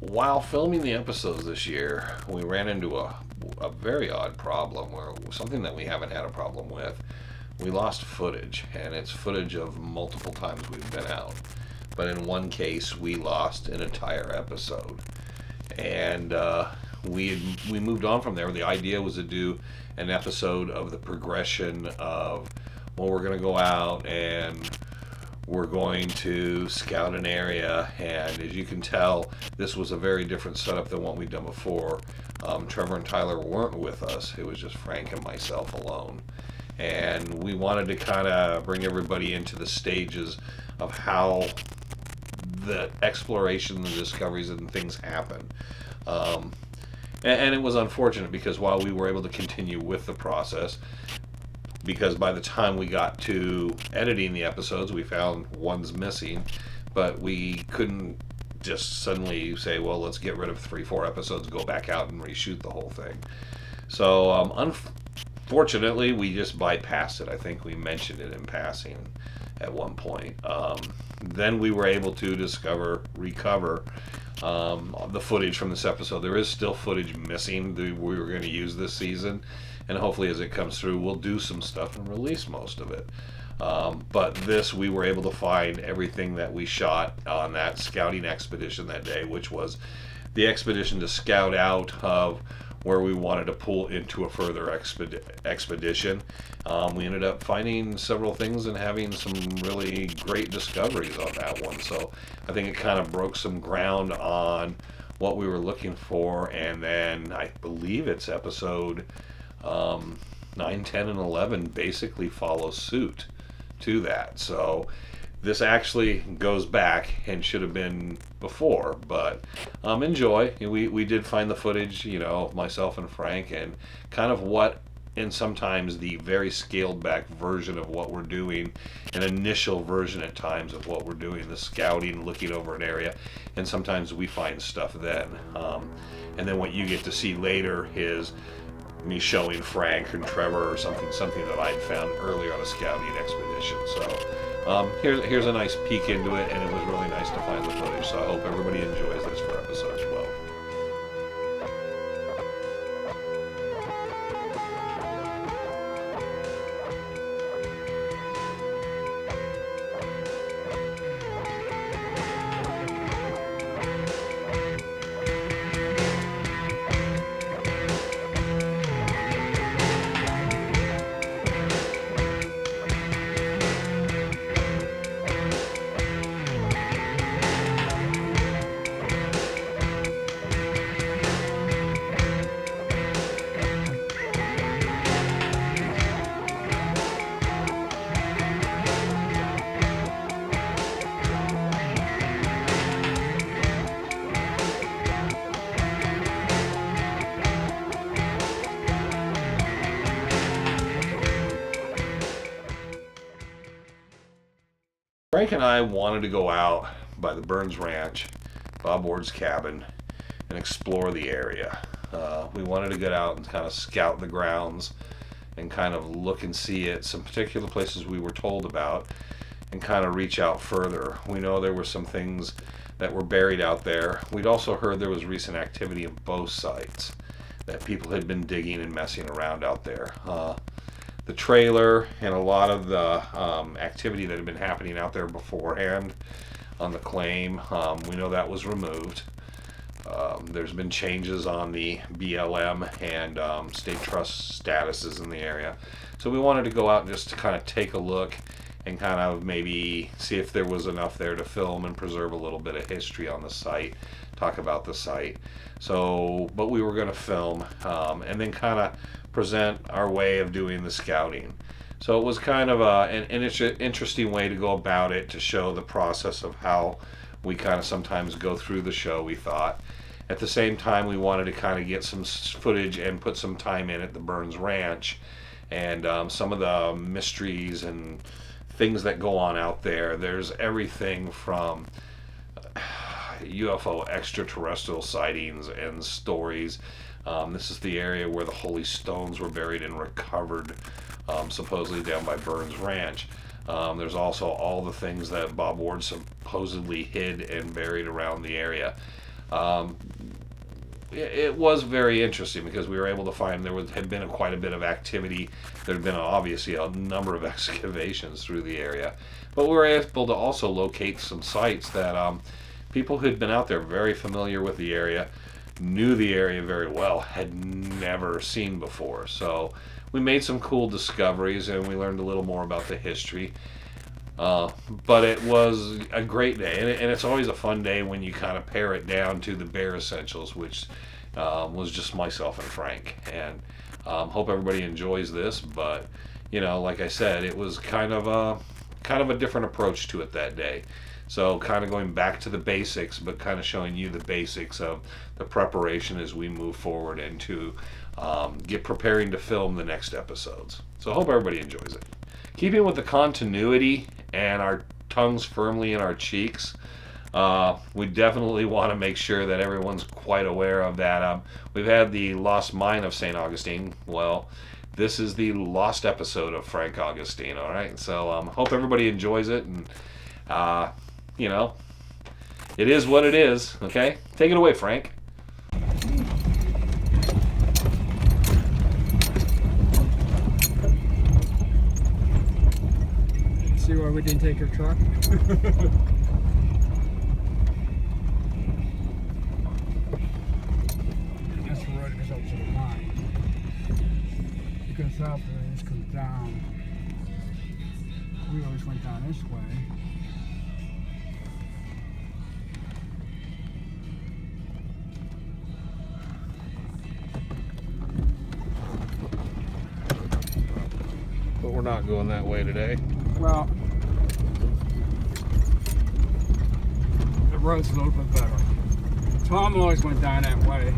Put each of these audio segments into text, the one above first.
While filming the episodes this year, we ran into a very odd problem, where something that we haven't had a problem with. We lost footage, and it's footage of multiple times we've been out. But in one case, we lost an entire episode. And we moved on from there. The idea was to do an episode of the progression of, well, we're going to go out and we're going to scout an area, and as you can tell, this was a very different setup than what we've done before. Trevor and Tyler weren't with us. It was just Frank and myself alone. And we wanted to kind of bring everybody into the stages of how the exploration, the discoveries, and things happen. And it was unfortunate because while we were able to continue with the process, because by the time we got to editing the episodes, we found one's missing, but we couldn't just suddenly say, well, let's get rid of 3-4 episodes, go back out and reshoot the whole thing. So unfortunately, we just bypassed it. I think we mentioned it in passing at one point. Then we were able to recover the footage from this episode. There is still footage missing that we were going to use this season, and hopefully as it comes through, we'll do some stuff and release most of it. But this, we were able to find everything that we shot on that scouting expedition that day, which was the expedition to scout out of where we wanted to pull into a further expedition. We ended up finding several things and having some really great discoveries on that one. So I think it kind of broke some ground on what we were looking for. And then I believe it's episode 9, 10, and 11 basically follow suit to that. So this actually goes back and should have been before, but enjoy. We did find the footage, myself and Frank, and kind of what, and sometimes the very scaled back version of what we're doing, an initial version at times of what we're doing, the scouting, looking over an area, and sometimes we find stuff then. And then what you get to see later is me showing Frank and Trevor or something that I'd found earlier on a scouting expedition. So here's a nice peek into it, and it was really nice to find the footage. So I hope everybody enjoys this for episode 12. Frank and I wanted to go out by the Burns Ranch, Bob Ward's cabin, and explore the area. We wanted to get out and kind of scout the grounds and kind of look and see at some particular places we were told about and kind of reach out further. We know there were some things that were buried out there. We'd also heard there was recent activity in both sites, that people had been digging and messing around out there. The trailer and a lot of the activity that had been happening out there beforehand on the claim, we know that was removed. There's been changes on the BLM and state trust statuses in the area. So we wanted to go out and just to kind of take a look and kind of maybe see if there was enough there to film and preserve a little bit of history on the site, talk about the site. So, but we were going to film and then kind of present our way of doing the scouting. So it was kind of an interesting way to go about it, to show the process of how we kind of sometimes go through the show, we thought. At the same time, we wanted to kind of get some footage and put some time in at the Burns Ranch and some of the mysteries and things that go on out there. There's everything from UFO extraterrestrial sightings and stories. This is the area where the holy stones were buried and recovered, supposedly down by Burns Ranch. There's also all the things that Bob Ward supposedly hid and buried around the area. It was very interesting because we were able to find had been quite a bit of activity. There had been obviously a number of excavations through the area, but we were able to also locate some sites that people who had been out there very familiar with the area, knew the area very well, had never seen before. So we made some cool discoveries and we learned a little more about the history. But it was a great day, and it's always a fun day when you kind of pare it down to the bare essentials, which was just myself and Frank. And hope everybody enjoys this. But like I said, it was kind of a different approach to it that day. So kind of going back to the basics, but kind of showing you the basics of the preparation as we move forward and to get preparing to film the next episodes. So I hope everybody enjoys it. Keeping with the continuity and our tongues firmly in our cheeks, we definitely want to make sure that everyone's quite aware of that. We've had the Lost Mine of St. Augustine. Well, this is the lost episode of Frank Augustine, all right? So hope everybody enjoys it, and, it is what it is, okay? Take it away, Frank. See why we didn't take your truck? That's the road that goes up to the mine. It goes up and this comes down. We always went down this way. But we're not going that way today. Well, the road's a little bit better. Tom always went down that way.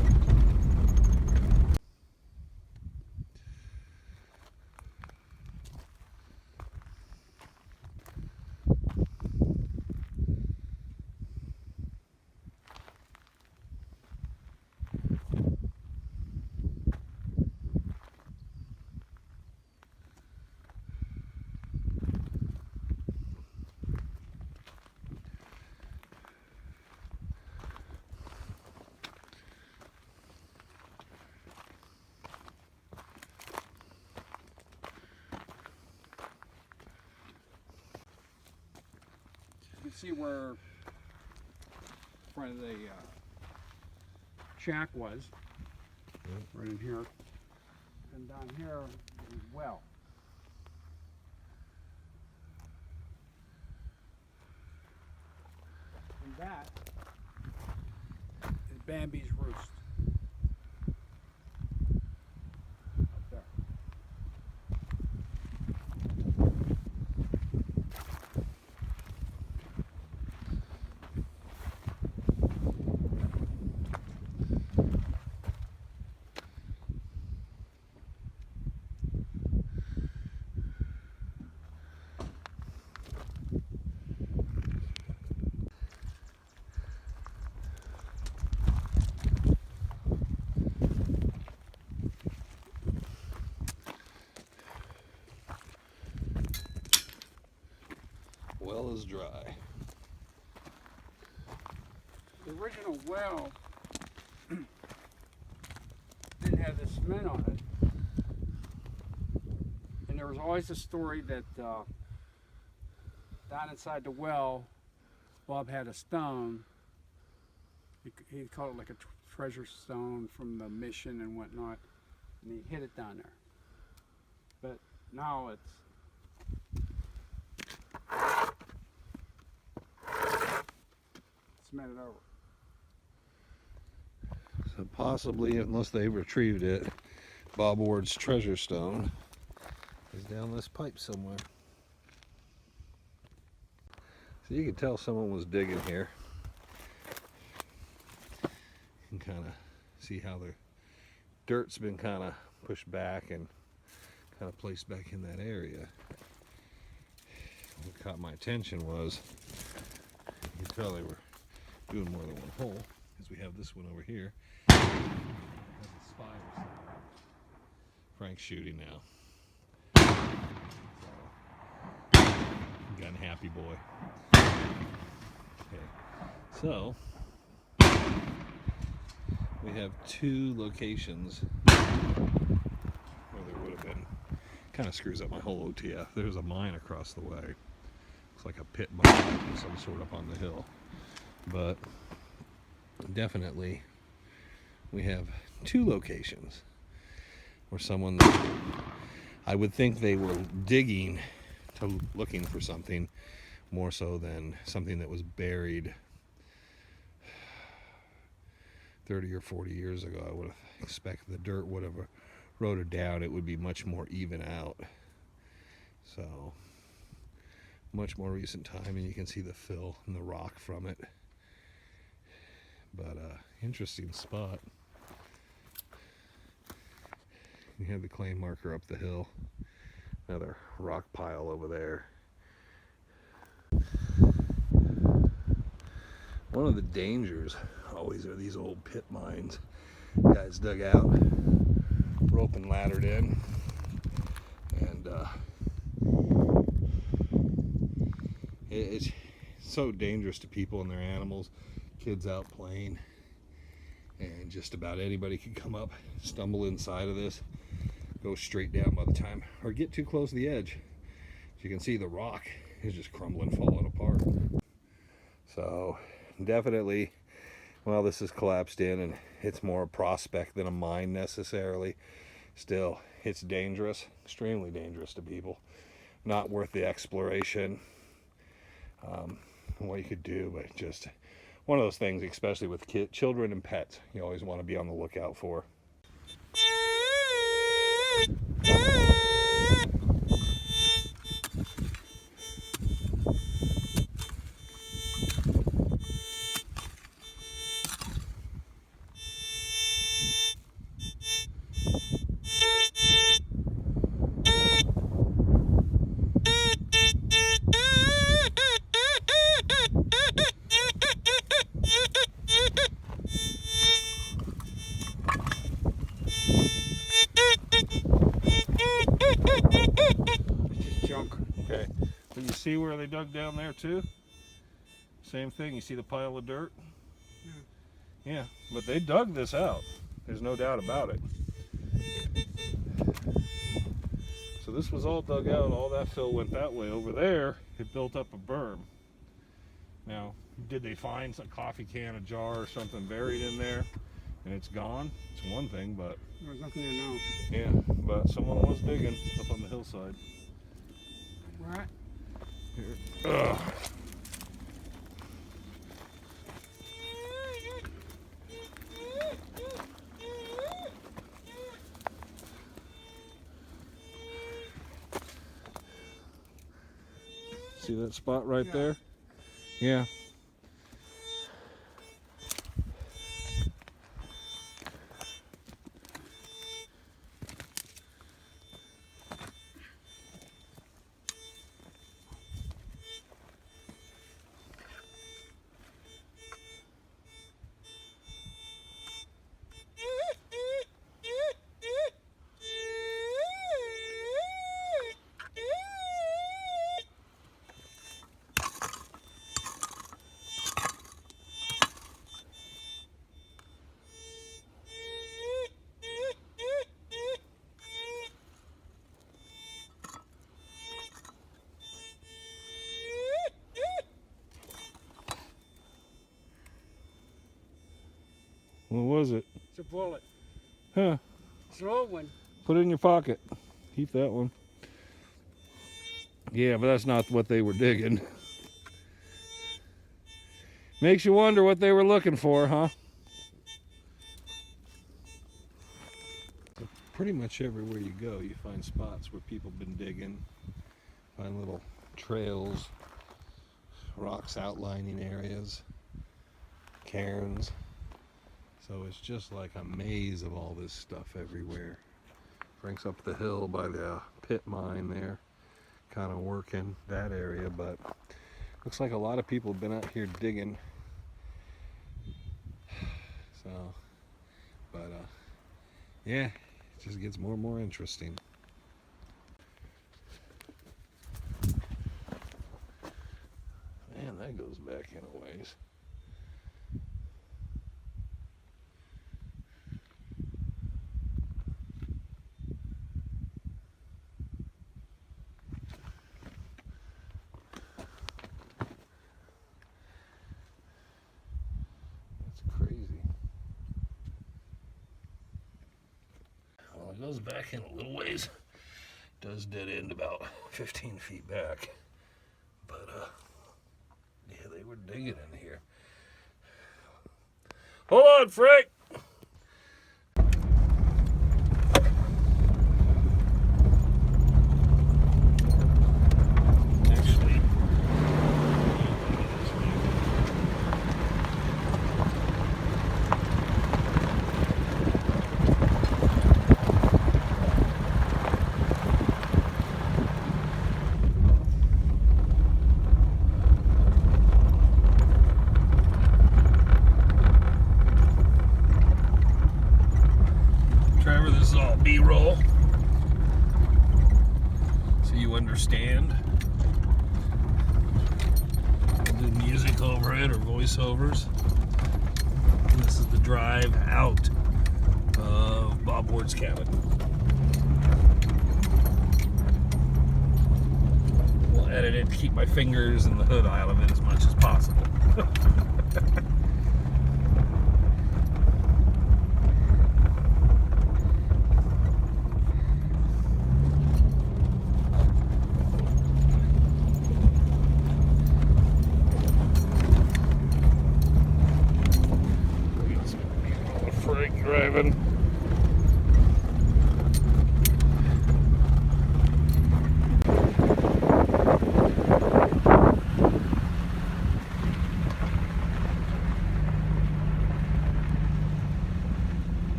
You can see where front of the shack was, right in here, and down here is well. And that is Bambi's roost. Up there. Well is dry. The original well didn't have the cement on it, and there was always a story that down inside the well, Bob had a stone. He called it like a treasure stone from the mission and whatnot, and he hid it down there. But now it's cemented over. So possibly, unless they retrieved it, Bob Ward's treasure stone is down this pipe somewhere. So you can tell someone was digging here. You can kind of see how the dirt's been kind of pushed back and kind of placed back in that area. What caught my attention was, you can tell they were doing more than one hole, because we have this one over here. Has the spires. Frank's shooting now. Gun happy boy. Okay, so we have two locations where there would have been, kind of screws up my whole OTF. There's a mine across the way. Looks like a pit mine of some sort up on the hill. But definitely we have two locations where someone, I would think they were digging to looking for something more so than something that was buried 30 or 40 years ago. I would have expected the dirt would have eroded down. It would be much more even out. So much more recent time, and you can see the fill and the rock from it. But interesting spot. You have the clay marker up the hill. Another rock pile over there. One of the dangers always are these old pit mines. Guys dug out, rope and laddered in, and it's so dangerous to people and their animals. Kids out playing, and just about anybody could come up, stumble inside of this, go straight down by the time, or get too close to the edge. As you can see, the rock is just crumbling, falling apart. So definitely, well, this is collapsed in, and it's more a prospect than a mine necessarily. Still, it's dangerous, extremely dangerous to people. Not worth the exploration, what you could do, but just one of those things, especially with children and pets, you always want to be on the lookout for. Junk. Okay, but you see where they dug down there too? Same thing, you see the pile of dirt? Yeah, but they dug this out. There's no doubt about it. So this was all dug out, all that fill went that way. Over there, it built up a berm. Now, did they find some coffee can, a jar, or something buried in there, and it's gone? It's one thing, but... There's nothing there now. Yeah, but someone was digging up on the hillside. Right. Here. Ugh. See that spot right there? Yeah. What was it? It's a bullet. Huh. It's an old one. Put it in your pocket. Keep that one. Yeah, but that's not what they were digging. Makes you wonder what they were looking for, huh? So pretty much everywhere you go, you find spots where people have been digging. Find little trails, rocks outlining areas, cairns. So it's just like a maze of all this stuff everywhere. Frank's up the hill by the pit mine there, kind of working that area, but looks like a lot of people have been out here digging. So, but yeah, it just gets more and more interesting. Man, that goes back in a ways. goes back in a little ways. Does dead end about 15 feet back. But, yeah, they were digging in here. Hold on, Frank! B-roll, so you understand. I'll do music over it or voiceovers. And this is the drive out of Bob Ward's cabin. We'll edit it to keep my fingers and the hood out of it as much as possible. Driving.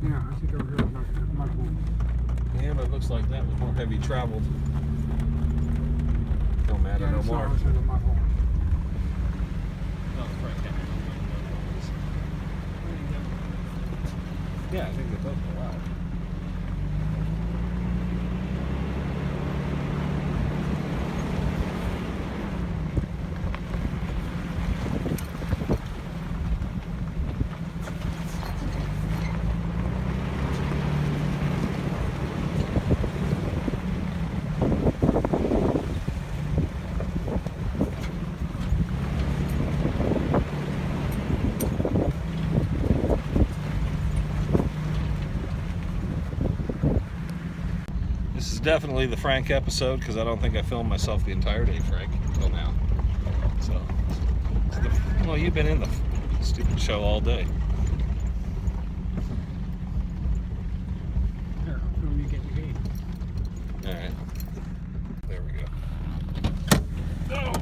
Yeah, I think over here is much more. Yeah, but it looks like that was more heavy traveled. Don't matter no more. Yeah, I think they both go out. This is definitely the Frank episode because I don't think I filmed myself the entire day, Frank, until now. So, well, you've been in the stupid show all day. Here, when you get your gate. All right. There we go. Oh.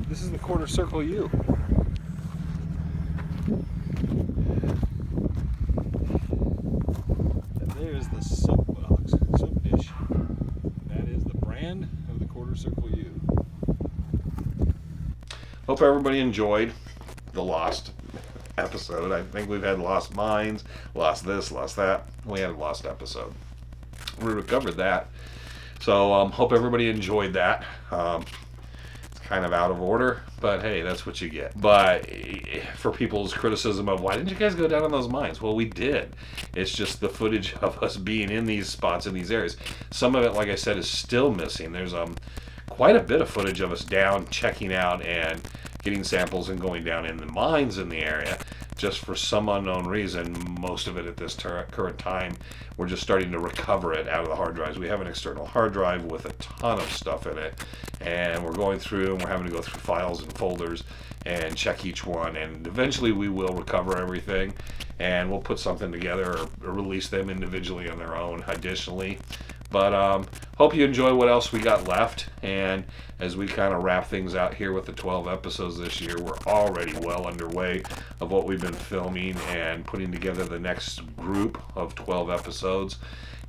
This is the quarter circle U. And there's the soap dish. That is the brand of the quarter circle U. Hope everybody enjoyed the Lost episode. I think we've had Lost Mines, Lost this, Lost that. We had a Lost episode. We recovered that. So hope everybody enjoyed that. Kind of out of order, but hey, that's what you get. But for people's criticism of why didn't you guys go down on those mines? Well, we did. It's just the footage of us being in these spots in these areas. Some of it, like I said, is still missing. There's quite a bit of footage of us down checking out and getting samples and going down in the mines in the area. just for some unknown reason, most of it at this current time, we're just starting to recover it out of the hard drives. We have an external hard drive with a ton of stuff in it, and we're going through and we're having to go through files and folders and check each one, and eventually we will recover everything and we'll put something together or release them individually on their own additionally. But hope you enjoy what else we got left, and as we kind of wrap things out here with the 12 episodes this year, we're already well underway of what we've been filming and putting together the next group of 12 episodes.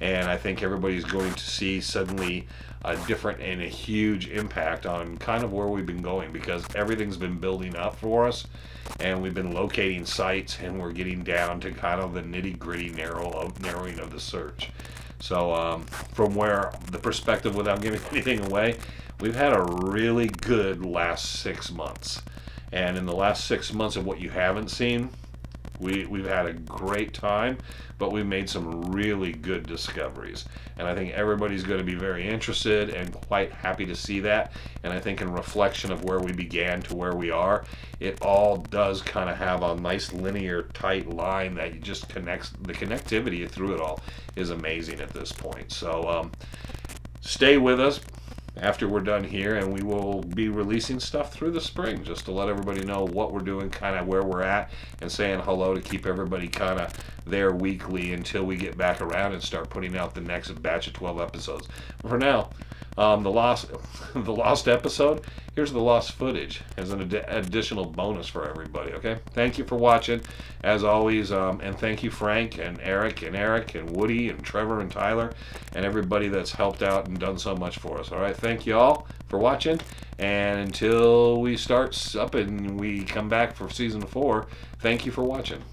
And I think everybody's going to see suddenly a different and a huge impact on kind of where we've been going, because everything's been building up for us and we've been locating sites and we're getting down to kind of the nitty-gritty narrowing of the search. So from where the perspective, without giving anything away, we've had a really good last 6 months. And in the last 6 months of what you haven't seen, we've had a great time, but we've made some really good discoveries. And I think everybody's going to be very interested and quite happy to see that. And I think in reflection of where we began to where we are, it all does kind of have a nice linear tight line that just connects. The connectivity through it all is amazing at this point. So stay with us after we're done here, and we will be releasing stuff through the spring just to let everybody know what we're doing, kind of where we're at, and saying hello to keep everybody kind of there weekly until we get back around and start putting out the next batch of 12 episodes. For now, the lost episode, here's the lost footage as an additional bonus for everybody. Okay, thank you for watching as always, and thank you Frank and Eric and Woody and Trevor and Tyler and everybody that's helped out and done so much for us. All right, thank you all for watching, and until we start up and we come back for season 4, thank you for watching.